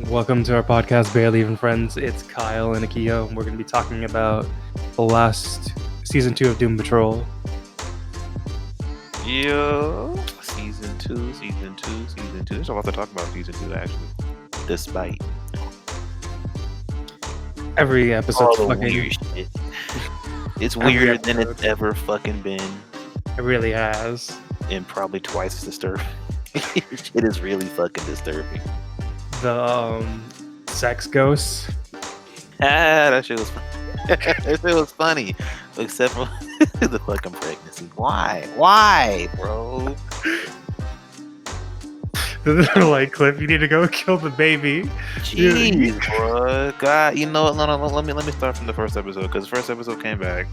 Welcome to our podcast, Barely Even Friends. It's Kyle and Akio, and we're going to be talking about the last season 2 of Doom Patrol. Yo, season two. There's a lot to talk about season 2, actually. Despite Every episode's all the fucking... weird shit. It's Every weirder than it's episode. ever fucking been, It really has. and probably twice as disturbing. It is really fucking disturbing. The sex ghosts. That shit was that shit was funny. Except for the fucking pregnancy. Why, bro? They're like, Cliff, you need to go kill the baby. Jeez, bro. God, you know what? No. Let me start from the first episode, because the first episode came back.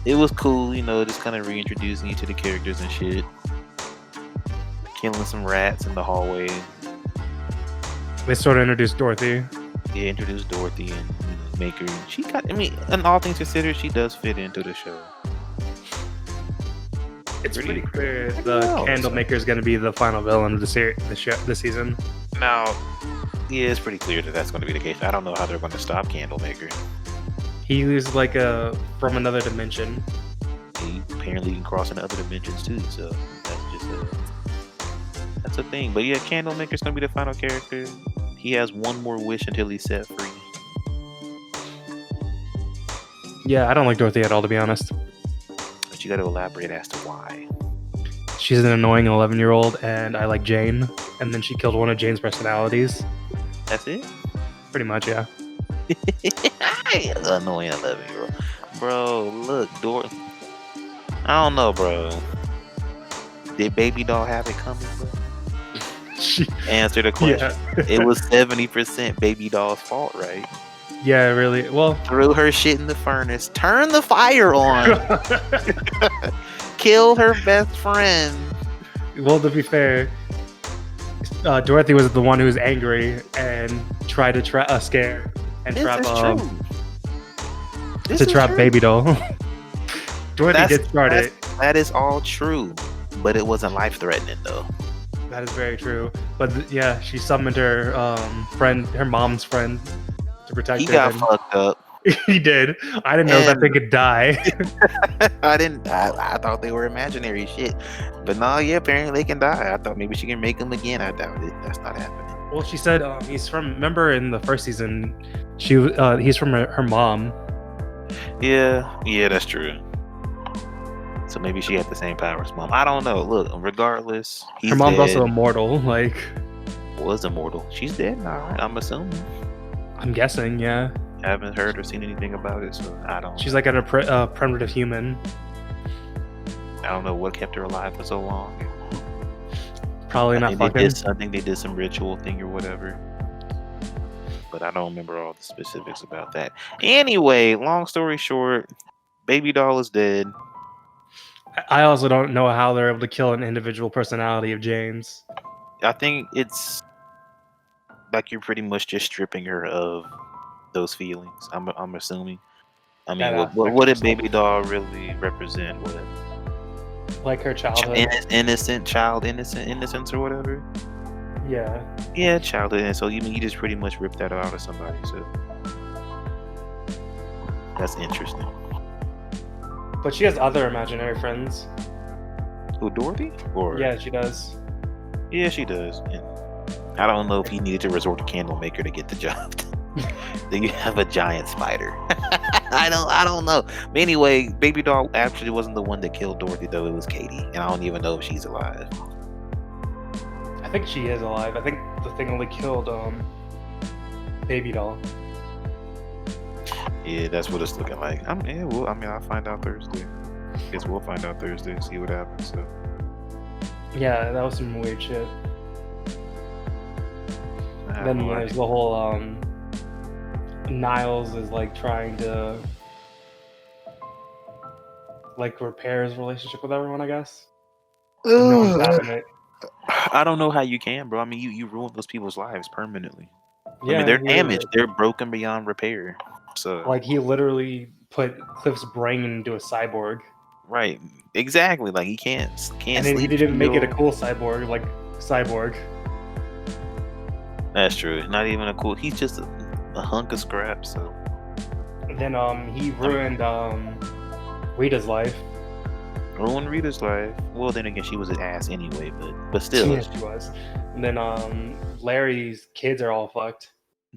It was cool, just kind of reintroducing you to the characters and shit. Killing some rats in the hallway. They sort of introduced Dorothy. Yeah, introduced Dorothy and make her. She got. I mean, and all things considered, she does fit into the show. It's pretty clear Pretty the well, Candlemaker is going to be the final villain of the season. Now, yeah, it's pretty clear that that's going to be the case. I don't know how they're going to stop Candlemaker. He was like from another dimension. He apparently can cross into other dimensions too, so that's a thing. But yeah, Candlemaker's going to be the final character. He has one more wish until he's set free. Yeah, I don't like Dorothy at all, to be honest. But you got to elaborate as to why. She's an annoying 11-year-old, and I like Jane. And then she killed one of Jane's personalities. That's it? Pretty much, yeah. Annoying 11-year-old. Bro, look, I don't know, bro. Did Baby Doll have it coming, bro? Answer the question. Yeah. It was 70% Baby Doll's fault, right? Yeah, really. Well, Threw her shit in the furnace, turn the fire on, kill her best friend. well, to be fair, Dorothy was the one who was angry and tried to scare and This trap is true. This to is trap true. Baby Doll. Dorothy did start it. That is all true, but it wasn't life-threatening though. That is very true. But yeah, she summoned her friend, her mom's friend, to protect He her. got fucked up. He did. I didn't know that thing could die. I thought they were imaginary shit, but no, yeah, apparently they can die. I thought maybe she can make them again. I doubt it. That's not happening. Well, she said he's from. Remember in the first season, he's from her mom. Yeah, that's true. So maybe she had the same power as mom. I don't know. Look, regardless, he's Her mom's dead. also immortal. Like, Was immortal. She's dead now, right? I'm assuming. I'm guessing, yeah. I haven't heard or seen anything about it, so I don't. She's like a primitive human. I don't know what kept her alive for so long. Probably not fucking. I think they did some ritual thing or whatever. But I don't remember all the specifics about that. Anyway, long story short, Baby Doll is dead. I also don't know how they're able to kill an individual personality of Jane's. I think it's like you're pretty much just stripping her of those feelings. I'm assuming. I mean, what did Baby Doll really represent? What? Like her childhood. Innocence or whatever. Yeah, Childhood. And so you just pretty much ripped that out of somebody. So that's interesting. but she has other imaginary friends. Who, Dorothy? Or Yeah, she does. yeah, she does. And I don't know if he needed to resort to Candlemaker to get the job. Then you have a giant spider. I don't know. But anyway, Baby Doll actually wasn't the one that killed Dorothy, though. It was Katie, and I don't even know if she's alive. I think she is alive. I think the thing only killed Baby Doll. Yeah, that's what it's looking like. I'll find out Thursday. Guess we'll find out Thursday and see what happens. So. Yeah, that was some weird shit. Then no there's idea. the whole Niles is like trying to like repair his relationship with everyone, I guess. No one's having it. I don't know how you can, bro. I mean, you ruin those people's lives permanently. Yeah, I mean, they're he damaged. really- They're broken beyond repair. So, Like he literally put Cliff's brain into a cyborg, right, exactly. Like he can't and then he sleep. didn't make it a feel- cool cyborg, like cyborg. That's true. Not even a cool. He's just a hunk of scrap. So Then he I mean, ruined Rita's life. ruined Rita's life. Well, then again, she was an ass anyway. But still, Yeah, she was. And then Larry's kids are all fucked.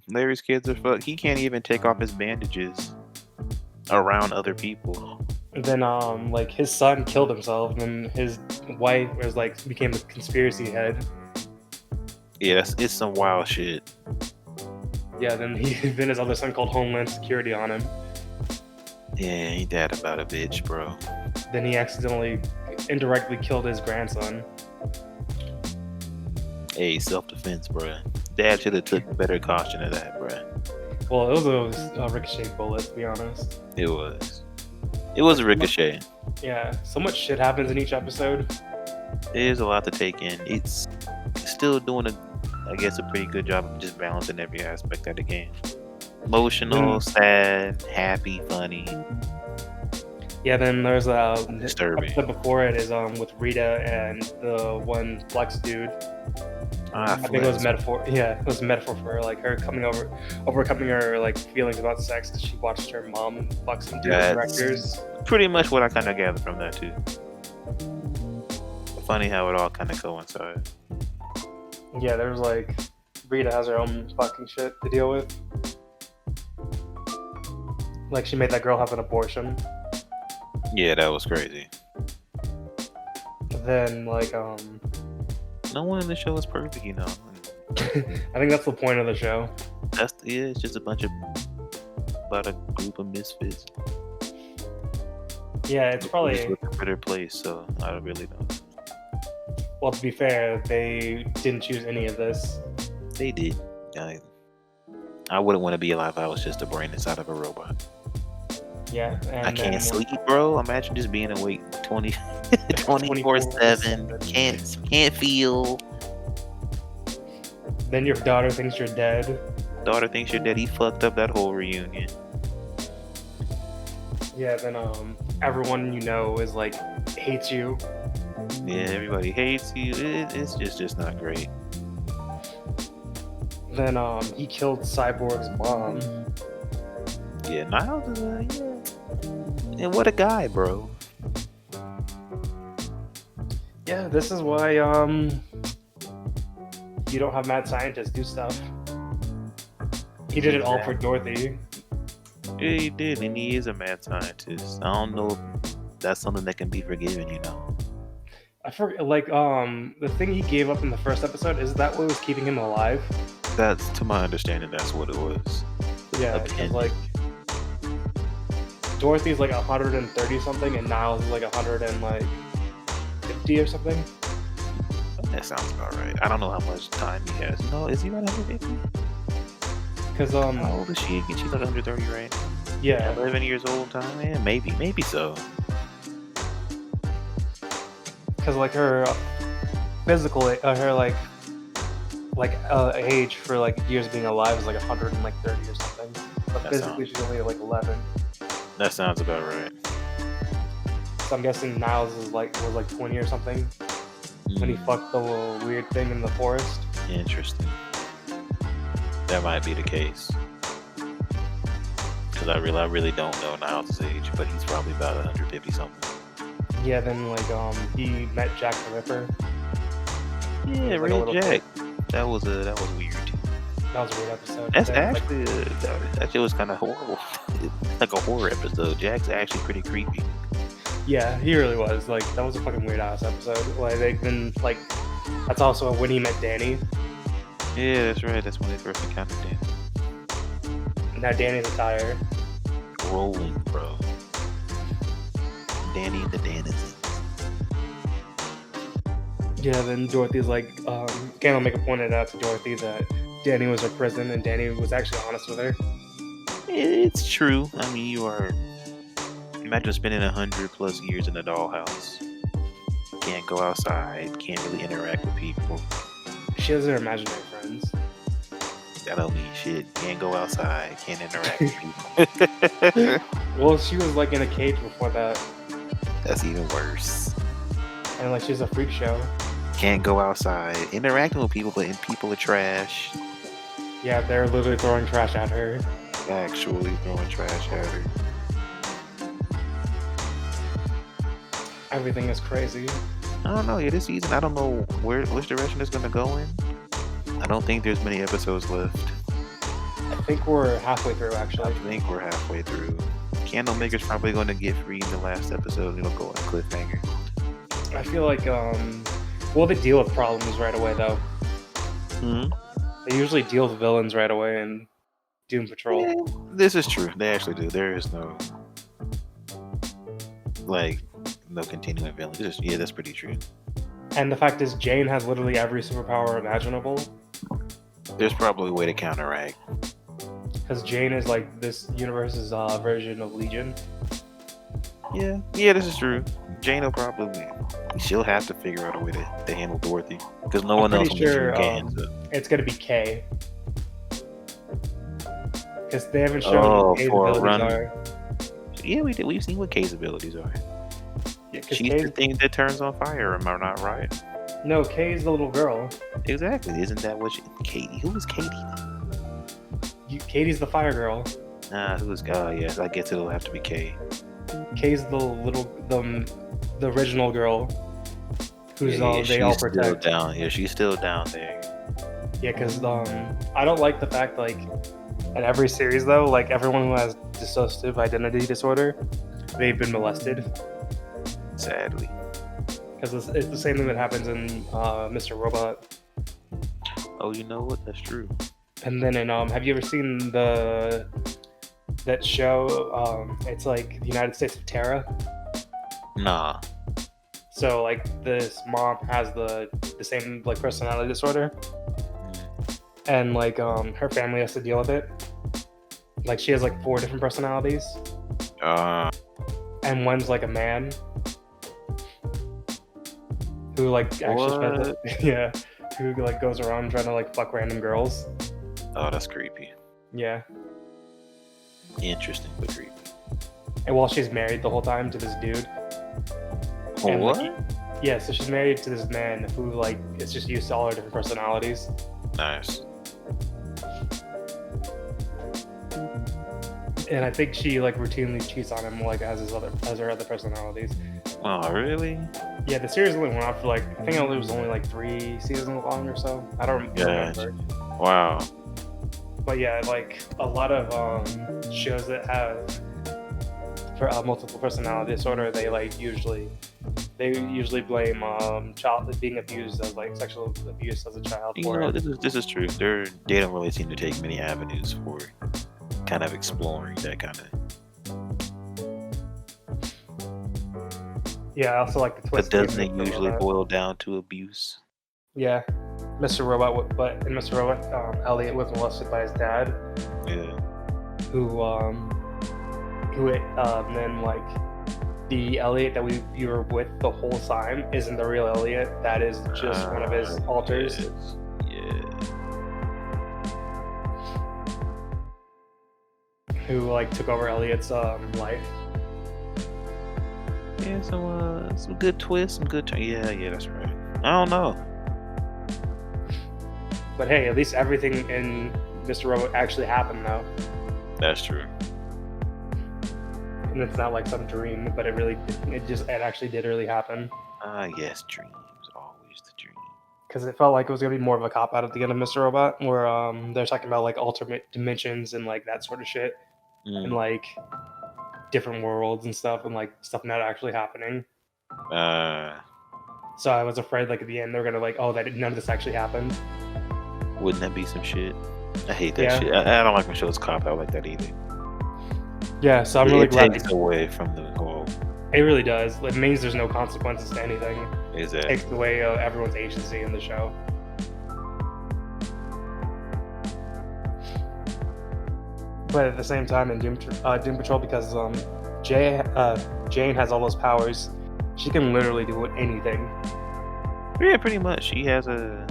Larry's kids are fucked. He can't even take off his bandages around other people. And then like his son killed himself, and his wife was like became the conspiracy head. Yeah, it's some wild shit. Yeah, then then his other son called Homeland Security on him. Yeah, ain't that about a bitch, bro? Then he accidentally indirectly killed his grandson. Hey, self-defense, bro. Dad should have took better caution of that, bro. Well, it was a ricochet bullet, to be honest. It was. It was a ricochet. Yeah, so much shit happens in each episode. There's a lot to take in. It's still doing I guess, a pretty good job of just balancing every aspect of the game. Emotional, sad, happy, funny, Yeah, then there's disturbing. episode before it is with Rita and the one Flex dude. I think it was metaphor. Yeah, it was a metaphor for like her overcoming her like feelings about sex because she watched her mom fuck some dude directors. Pretty much what I kind of gathered from that too. Funny how it all kind of coincides. Yeah, there's like Rita has her own fucking shit to deal with. Like she made that girl have an abortion. Yeah, that was crazy. Then like no one in the show is perfect, you know. I think that's the point of the show. It's just about a group of misfits. Yeah, it's probably a better place, so I really don't. Well, to be fair, they didn't choose any of this. They did. I wouldn't want to be alive if I was just a brain inside of a robot. Yeah, and I can't sleep, bro. Imagine just being awake 24/7. Can't feel. Then your daughter thinks you're dead. Daughter thinks you're dead. He fucked up that whole reunion. Yeah, then everyone you know is like hates you. Yeah, everybody hates you. It's just not great. Then he killed Cyborg's mom. Yeah, Niles is yeah. And what a guy, bro. Yeah, this is why you don't have mad scientists do stuff. He did it all for Dorothy. Yeah, he did, and he is a mad scientist. I don't know if that's something that can be forgiven, you know. I forget, like, the thing he gave up in the first episode, is that what was keeping him alive? That's, to my understanding, that's what it was. Yeah, because, like, Dorothy's like 130 something, and Niles is like 150 or something. That sounds about right. I don't know how much time he has. No, is he 150? Because how old is she? She's like 130, right? Yeah, 11 years old. Time, yeah, maybe so. Because like her physical, her age for like years being alive is like 130 or something. But physically, she's only like 11. That sounds about right. So I'm guessing Niles was like 20 or something when he fucked the little weird thing in the forest. Interesting. That might be the case. Because I really don't know Niles' age, but he's probably about 150 something. Yeah, then like he met Jack the Ripper. Yeah, Red Jack. That was weird. That was a weird episode. That's actually that shit was kind of horrible. Like a horror episode. Jack's actually pretty creepy. Yeah, he really was. Like that was a fucking weird ass episode. Like that's also when he met Danny. Yeah, that's right. That's when they first encountered Danny. Now Danny's a tire. Rolling, bro. Danny and the Danizens. Yeah, then Dorothy's like, Candle make a point out to Dorothy that Danny was her prison, and Danny was actually honest with her. It's true. I mean, imagine spending 100+ years in a dollhouse. Can't go outside. Can't really interact with people. She has her imaginary friends. That don't mean shit. Can't go outside. Can't interact with people. Well, she was like in a cage before that. That's even worse. And like she's a freak show. Can't go outside. Interacting with people, but people are trash. Yeah, they're literally throwing trash at her. Actually throwing trash at her. Everything is crazy. I don't know. Yeah, this season, I don't know which direction it's gonna go in. I don't think there's many episodes left. I think we're halfway through, actually. I think we're halfway through. Candlemaker's probably going to get free in the last episode. It'll go on a cliffhanger. I feel like, well, they deal with problems right away, though. They usually deal with villains right away in Doom Patrol. Yeah, this is true. They actually do. There is no, no continuing villain. Yeah, that's pretty true. And the fact is, Jane has literally every superpower imaginable. There's probably a way to counteract. Because Jane is like this universe's version of Legion. Yeah, this is true. Jane will probably, she'll have to figure out a way to handle Dorothy. Because no one else can. So. It's going to be Kay. Because they haven't shown what Kay's abilities are. Yeah, we did. We've seen what Kay's abilities are. Yeah, she's the thing that turns on fire, am I not right? No, Kay's the little girl. Exactly. Isn't that what Katie? Who is Katie? Katie's the fire girl. Nah, who's yes, I guess it'll have to be Kay. Kay's the original girl who's they all protect. Still down. Yeah, she's still down there. Yeah, because I don't like the fact like in every series though, like everyone who has dissociative identity disorder, they've been molested. Sadly. Because it's the same thing that happens in Mr. Robot. Oh, you know what? That's true. And then in have you ever seen that show? It's like the United States of Terra. Nah. So like this mom has the same like personality disorder, and like her family has to deal with it. Like she has like 4 different personalities. And one's like a man who like actually who like goes around trying to like fuck random girls. Oh, that's creepy. Yeah. Interesting, but creepy. And while she's married the whole time to this dude. What? Yeah, so she's married to this man who like is just used to all her different personalities. Nice. And I think she like routinely cheats on him like as her other personalities. Oh, really? Yeah, the series only went on for like I think it was only like 3 seasons long or so. I don't remember. Wow. But yeah, like a lot of shows that have for multiple personality disorder, they usually blame child being abused as like sexual abuse as a child. This is true. They don't really seem to take many avenues for kind of exploring that kind of. Yeah, I also like the twist. But doesn't it usually boil down to abuse? Yeah, Mr. Robot, but in Mr. Robot, Elliot was molested by his dad. Yeah. Who then like the Elliot that we were with the whole time isn't the real Elliot. That is just one of his alters. Yes. Yeah. Who like took over Elliot's life. Yeah, some good twists, some good yeah, that's right. I don't know. But hey, at least everything in Mr. Robot actually happened though. That's true. And it's not like some dream, but it actually did really happen. Yes, dreams, always the dream. Because it felt like it was gonna be more of a cop out at the end of Mr. Robot, where they're talking about like alternate dimensions and like that sort of shit, and like different worlds and stuff, and like stuff not actually happening. So I was afraid like at the end they're gonna like, oh, that none of this actually happened. Wouldn't that be some shit? I hate that shit. I don't like when shows cop out like that either. Yeah, so I'm really glad it takes away from the whole. It really does. It means there's no consequences to anything. Exactly. It takes away everyone's agency in the show. But at the same time, in Doom Patrol, because Jane has all those powers, she can literally do anything. Yeah, pretty much. She has an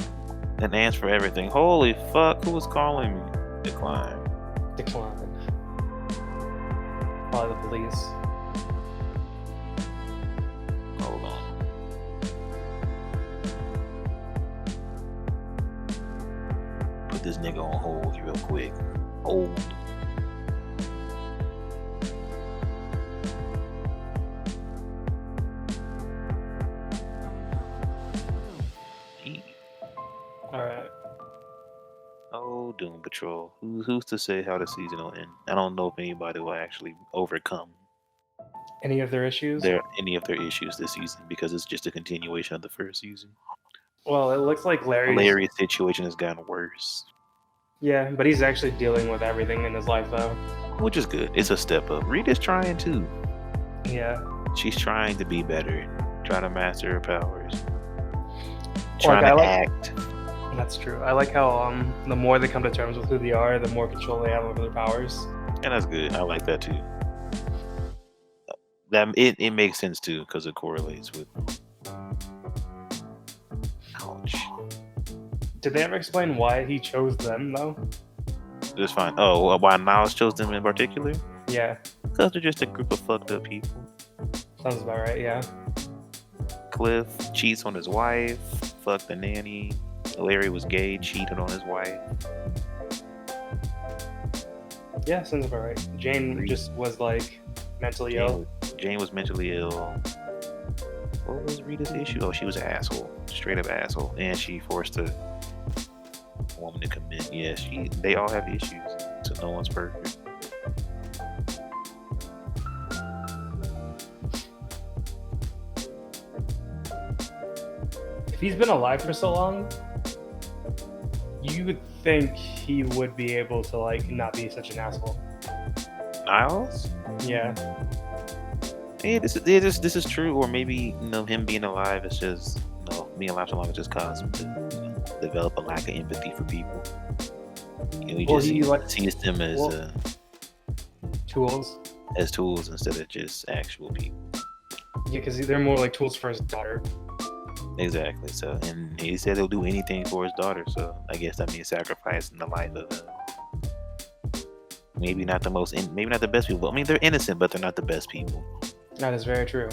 answer for everything. Holy fuck! Who was calling me? Decline. Probably the police. Hold on. Put put this nigga on hold real quick. Hold. All right. Oh, Doom Patrol. Who's to say how the season will end? I don't know if anybody will actually overcome Any of their issues? any of their issues this season because it's just a continuation of the first season. Well, it looks like Larry's situation has gotten worse. Yeah, but he's actually dealing with everything in his life, though. Which is good. It's a step up. Rita's trying too. Yeah. She's trying to be better, trying to master her powers, trying to act. That's true. I like how the more they come to terms with who they are, the more control they have over their powers. And that's good. I like that too. That it makes sense too because it correlates with. Ouch. Did they ever explain why he chose them though? It's fine. Oh, why Niles chose them in particular? Yeah. Because they're just a group of fucked up people. Sounds about right. Yeah. Cliff cheats on his wife. Fuck the nanny. Larry was gay, cheated on his wife. Yeah, sounds about right. Jane just was like mentally ill. Jane was mentally ill. What was Rita's issue? Oh, she was an asshole. Straight up asshole. And she forced a woman to commit. Yeah, they all have issues. So no one's perfect. If he's been alive for so long, you would think he would be able to like not be such an asshole. Niles? Yeah. Yeah, this is true, or maybe him being alive is just being alive so long is just caused him to develop a lack of empathy for people. He sees them as tools. As tools instead of just actual people. Yeah, because they're more like tools for his daughter. Exactly. So, and he said he'll do anything for his daughter. So, I guess that means sacrificing the life of maybe not the best people. I mean, they're innocent, but they're not the best people. That is very true.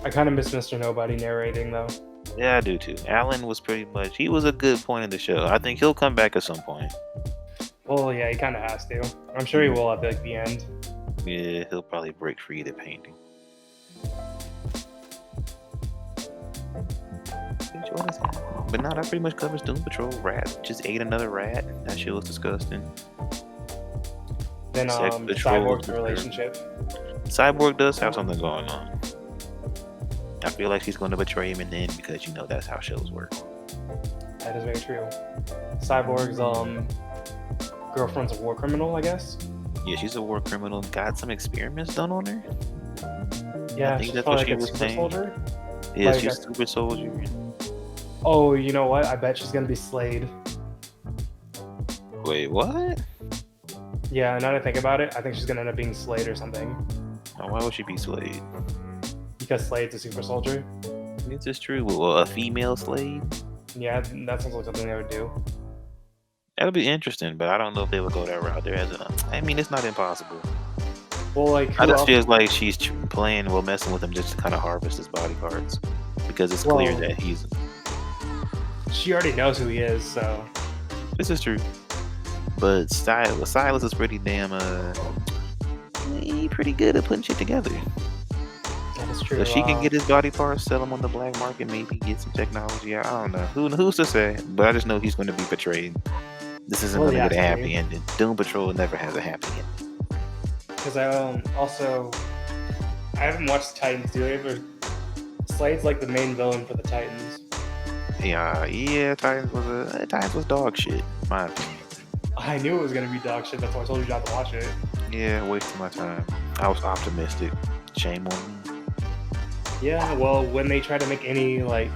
I kind of miss Mr. Nobody narrating though. Yeah, I do too. Alan was he was a good point in the show. I think he'll come back at some point. Well, yeah, he kind of has to. I'm sure he will at the end. Yeah, he'll probably break free of the painting. But no, that pretty much covers Doom Patrol. Rat just ate another rat. That shit was disgusting. Then Cyborg's relationship. Cyborg does have something going on. I feel like she's going to betray him in the end because that's how shows work. That is very true. Cyborg's girlfriend's a war criminal, I guess. Yeah, she's a war criminal. Got some experiments done on her. Yeah, I think that's what she was saying. Soldier? Yeah, she's a super soldier. Oh, you know what? I bet she's gonna be Slade. Wait, what? Yeah, now that I think about it, I think she's gonna end up being Slade or something. Oh, why would she be Slade? Because Slade's a super soldier. Is this true? Well, a female Slade? Yeah, that sounds like something they would do. That'll be interesting, but I don't know if they would go that route. It's not impossible. Well, like, I just feel like she's messing with him just to kind of harvest his body parts because it's clear that he's. She already knows who he is, so. This is true, but Silas is pretty damn pretty good at putting shit together. That is true. So she can get his body parts, sell them on the black market, maybe get some technology. I don't know. Who's to say? But I just know he's going to be betrayed. This isn't going to get a happy ending. Doom Patrol never has a happy ending. Because I haven't watched Titans, do I? But Slade's like the main villain for the Titans. Yeah. Titans was dog shit. My opinion. I knew it was gonna be dog shit. That's why I told you not to watch it. Yeah, wasting my time. I was optimistic. Shame on me. Yeah, well, when they try to make any like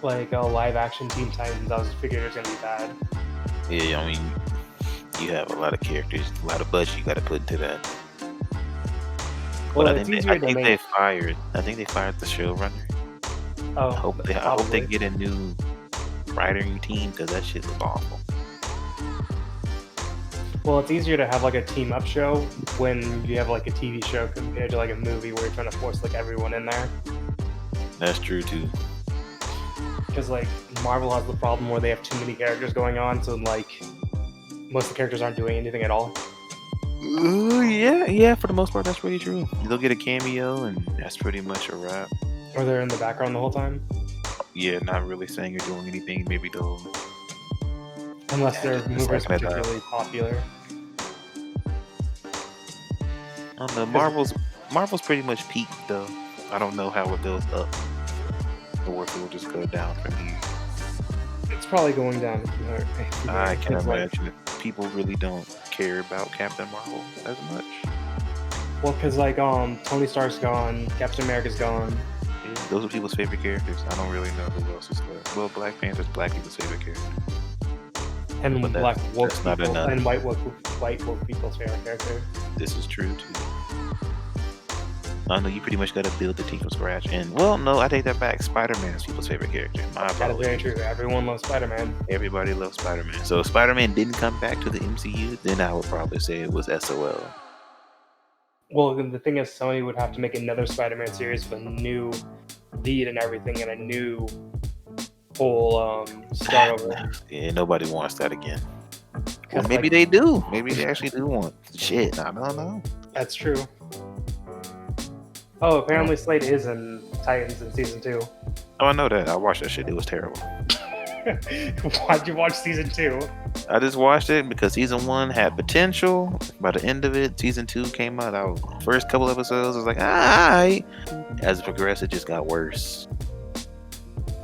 a live action Teen Titans, I was figuring it was gonna be bad. Yeah, I mean, you have a lot of characters, a lot of budget you got to put into that. Well, but I think they fired the showrunner. Oh, I hope they get a new writing team because that shit was awful. Well, it's easier to have like a team up show when you have like a TV show compared to like a movie where you're trying to force like everyone in there. That's true too. because like Marvel has the problem where they have too many characters going on, so like most of the characters aren't doing anything at all. Yeah. For the most part, that's pretty true. They'll get a cameo, and that's pretty much a wrap. Or they're in the background the whole time. Yeah, not really saying or doing anything. Maybe they'll. Unless their movie's particularly popular. I don't know. Marvel's pretty much peaked though. I don't know how it goes up, or if it will just go down from here. It's probably going down. I can imagine that people really don't care about Captain Marvel as much. Well, because like Tony Stark's gone, Captain America's gone. Yeah, those are people's favorite characters. I don't really know who else is left. Well, Black Panther's black people's favorite character. And but black woke people, and white woke people's favorite character. This is true too. I know you pretty much got to build the team from scratch. And well, no, I take that back. Spider-Man's people's favorite character. That is very true. Everyone loves Spider-Man. Everybody loves Spider-Man. So if Spider-Man didn't come back to the MCU, then I would probably say it was SOL. Well, the thing is, Sony would have to make another Spider-Man series with a new lead and everything, and a new whole start over. Yeah, nobody wants that again. Well, maybe they do. Maybe they actually do want shit. I don't know. That's true. Oh, apparently Slade is in Titans in season 2. Oh, I know that. I watched that shit. It was terrible. Why'd you watch season 2? I just watched it because season 1 had potential. By the end of it, season 2 came out. First couple episodes, I was like, alright. As it progressed, it just got worse.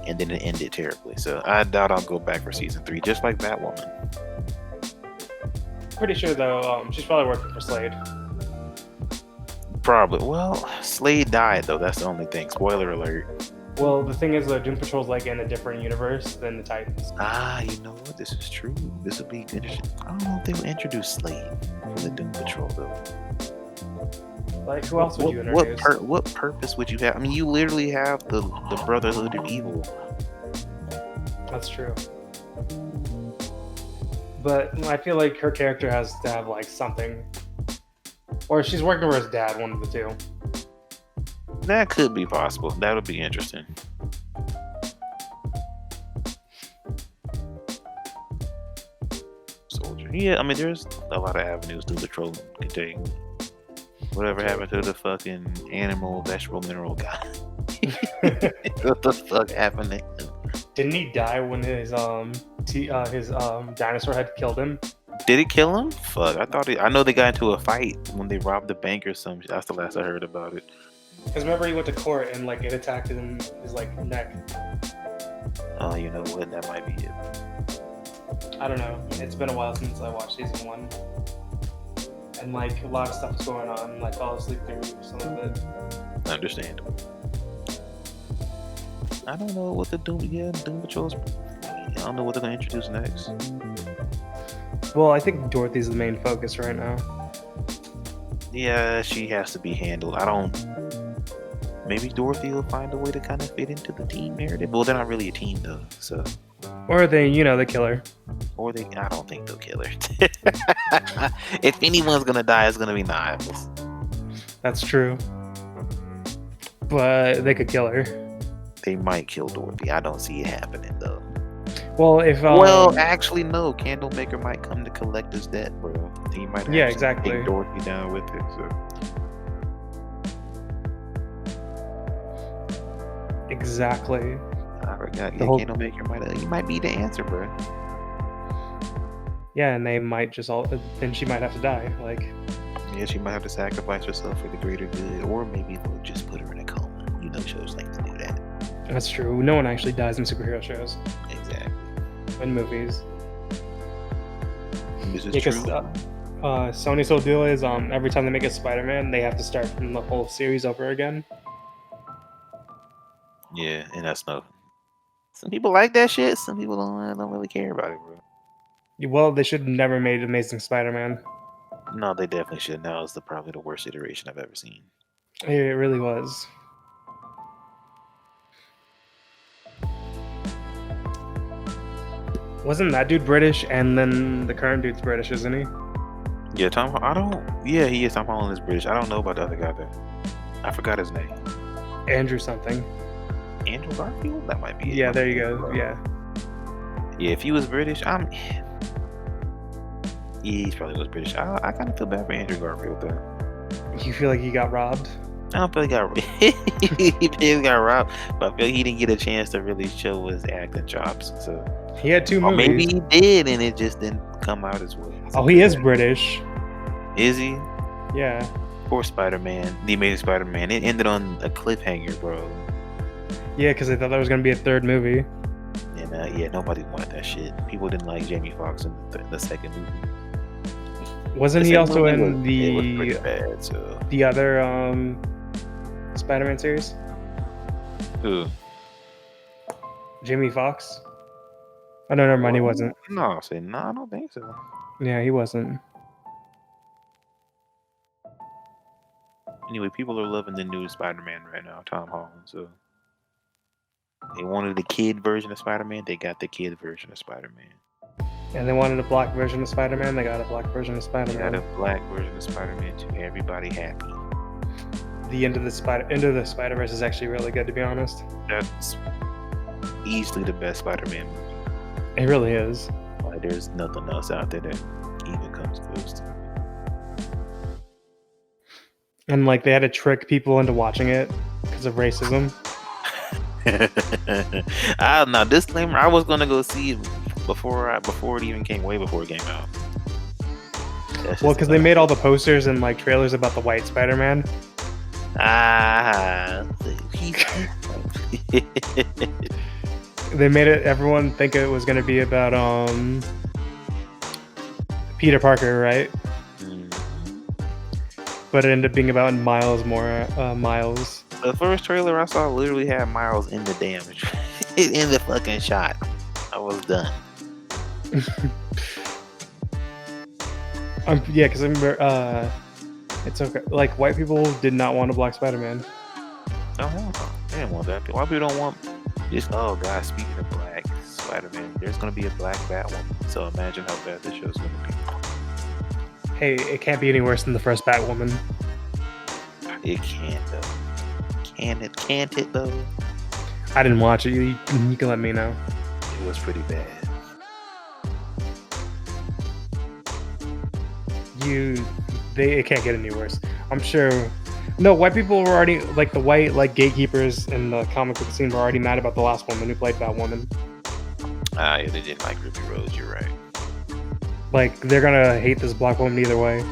And then it ended terribly. So I doubt I'll go back for season 3, just like Batwoman. Pretty sure though, she's probably working for Slade. Probably. Well, Slade died though. That's the only thing. Spoiler alert. Well, the thing is, Doom Patrol's like in a different universe than the Titans. You know what? This is true. This would be interesting. I don't know if they would introduce Slade from the Doom Patrol though. Like, who else would you introduce? What purpose would you have? I mean, you literally have the Brotherhood of Evil. That's true. But I feel like her character has to have like something. Or she's working for his dad, one of the two. That could be possible. That would be interesting. Soldier. Yeah, I mean, there's a lot of avenues Doom Patrol can take. Whatever happened to the fucking animal, vegetable, mineral guy? What the fuck happened to him? Didn't he die when his dinosaur had killed him? Did it kill him? Fuck, I know they got into a fight when they robbed the bank or something. That's the last I heard about it. Because remember he went to court and like it attacked him his like neck. Oh, you know what? That might be it. I don't know. It's been a while since I watched season 1. And like a lot of stuff was going on. Like fell asleep through some of it. Understandable. I don't know what the Doom Patrol's. I don't know what they're gonna introduce next. Well, I think Dorothy's the main focus right now. Yeah, she has to be handled. Maybe Dorothy will find a way to kind of fit into the team narrative. Well, they're not really a team though, so. Or they kill her. I don't think they'll kill her. If anyone's gonna die, it's gonna be Niles. That's true. But they could kill her. They might kill Dorothy. I don't see it happening though. Well, if actually, no. Candlemaker might come to collect his debt, bro. He might exactly take Dorothy down with it. So. Exactly. I forgot. Yeah, Candlemaker might be the answer, bro. Yeah, and they might just then she might have to die. Like. Yeah, she might have to sacrifice herself for the greater good, or maybe they'll just put her in a coma. You know, shows like to do that. That's true. No one actually dies in superhero shows. Exactly. In movies. This is true. Sony's whole deal is every time they make a Spider-Man, they have to start from the whole series over again. Yeah, and that's no. Some people like that shit. Some people don't really care about it, bro. Well, they should have never made Amazing Spider-Man. No, they definitely should. Now is probably the worst iteration I've ever seen. It really was. Wasn't that dude British? And then the current dude's British, isn't he? Yeah, Yeah, he is. Tom Holland is British. I don't know about the other guy though. I forgot his name. Andrew something. Andrew Garfield? That might be it. Yeah, there you go. Yeah. Yeah, if he was British, yeah, he probably was British. I kind of feel bad for Andrew Garfield though. You feel like he got robbed? I don't feel he got he got robbed, but I feel he didn't get a chance to really show his acting chops. So he had 2 or movies. Maybe he did, and it just didn't come out as well. Oh, he is British. Is he? Yeah. Poor Spider-Man, the Amazing Spider-Man. It ended on a cliffhanger, bro. Yeah, because they thought there was gonna be a 3rd movie. And yeah, nobody wanted that shit. People didn't like Jamie Foxx in the second movie. Wasn't he also in it was pretty bad, so. the other Spider-Man series? Who? Jamie Foxx? Oh no, never mind, he wasn't. No, I don't think so. Yeah, he wasn't. Anyway, people are loving the new Spider-Man right now, Tom Holland. So they wanted the kid version of Spider-Man, they got the kid version of Spider-Man. And they wanted a black version of Spider-Man, they got a black version of Spider-Man. They got a black version of Spider-Man too. Everybody happy. The Into the Spider-Verse is actually really good, to be honest. That's easily the best Spider-Man movie. It really is. Like, there's nothing else out there that even comes close to it. And like they had to trick people into watching it because of racism. Now disclaimer, I was gonna go see it before it even came, way before it came out. Well, because they made all the posters and like trailers about the white Spider-Man. They made everyone think it was gonna be about Peter Parker, right? But it ended up being about Miles. The first trailer I saw literally had Miles in the damn in the fucking shot. I was done. Yeah, because I remember it's okay. Like white people did not want a black Spider-Man. Oh hell no, they didn't want that. White people don't want just. Oh god, speaking of black Spider-Man, there's gonna be a black Batwoman. So imagine how bad this show's gonna be. Hey, it can't be any worse than the first Batwoman. It can't though. Can't it though? I didn't watch it. You can let me know. It was pretty bad. It can't get any worse. I'm sure. No, white people were already like the white gatekeepers in the comic book scene were already mad about the last woman who played Batwoman. Yeah, they didn't like Ruby Rose. You're right. Like they're gonna hate this black woman either way.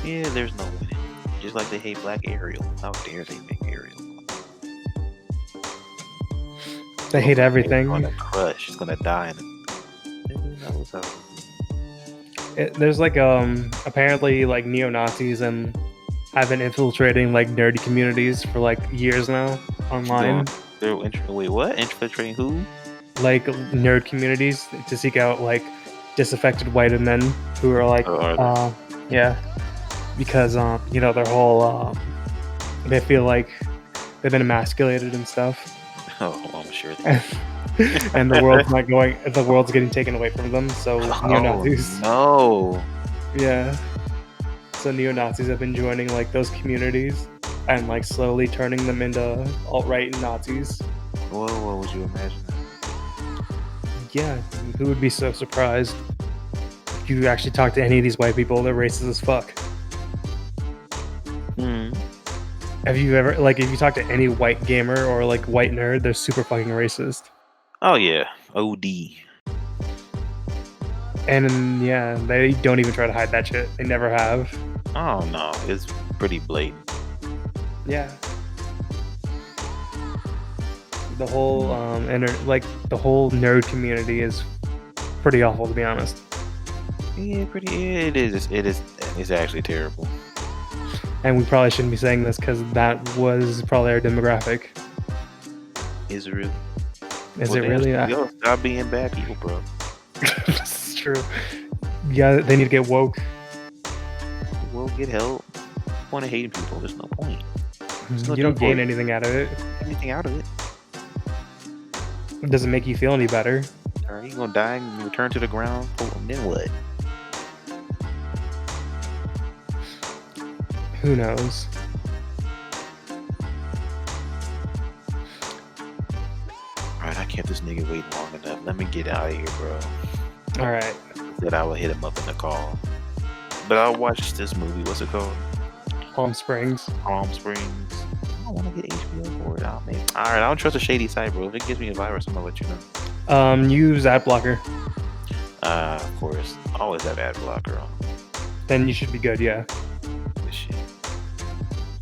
Yeah, there's no winning. Just like they hate Black Ariel. How dare they make Ariel? They hate everything. It's gonna crush. It's gonna die. There's like apparently like neo-Nazis and have been infiltrating like nerdy communities for like years now online. Wait, what? Infiltrating who? Like nerd communities to seek out like disaffected white men who are like yeah, because their whole they feel like they've been emasculated and stuff. Oh, I'm sure. And the world's getting taken away from them. So neo-Nazis. No. Yeah. So neo-Nazis have been joining like those communities and like slowly turning them into alt-right Nazis. Whoa, would you imagine that? Yeah, who would be so surprised if you actually talk to any of these white people? They're racist as fuck. Have you ever, like, if you talk to any white gamer or like white nerd, they're super fucking racist. Oh yeah, OD. And yeah, they don't even try to hide that shit. They never have. Oh no, it's pretty blatant. Yeah. The whole the whole nerd community is pretty awful, to be honest. Yeah, it is. It's actually terrible. And we probably shouldn't be saying this because that was probably our demographic. Is it really? Is it really? Yo, stop being bad people, bro. This is true. Yeah, they need to get woke. Well, get help. Want to hate people? There's no point. You don't gain anything out of it. Anything out of it? It doesn't make you feel any better. Are you gonna die and return to the ground? Then what? Who knows? kept this nigga waiting long enough. Let me get out of here, bro. All right. That I would hit him up in the call. But I'll watch this movie. What's it called? Palm Springs. Palm Springs. I don't want to get HBO for it. All right, I don't trust a shady site, bro. If it gives me a virus, I'm gonna let you know. Use ad blocker. Of course. Always have ad blocker on. Then you should be good. Yeah. This shit.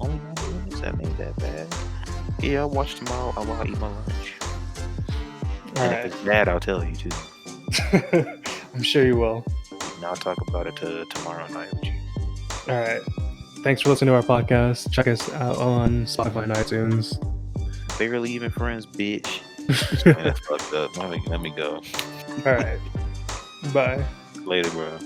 Only 9 minutes. That ain't that bad. Yeah, I'll watch tomorrow while I eat my lunch. And if it's bad, I'll tell you too. I'm sure you will. And I'll talk about it tomorrow night with you. All right. Thanks for listening to our podcast. Check us out on Spotify and iTunes. Barely even friends, bitch. Man, that's fucked up. Let me go. All right. Bye. Later, bro.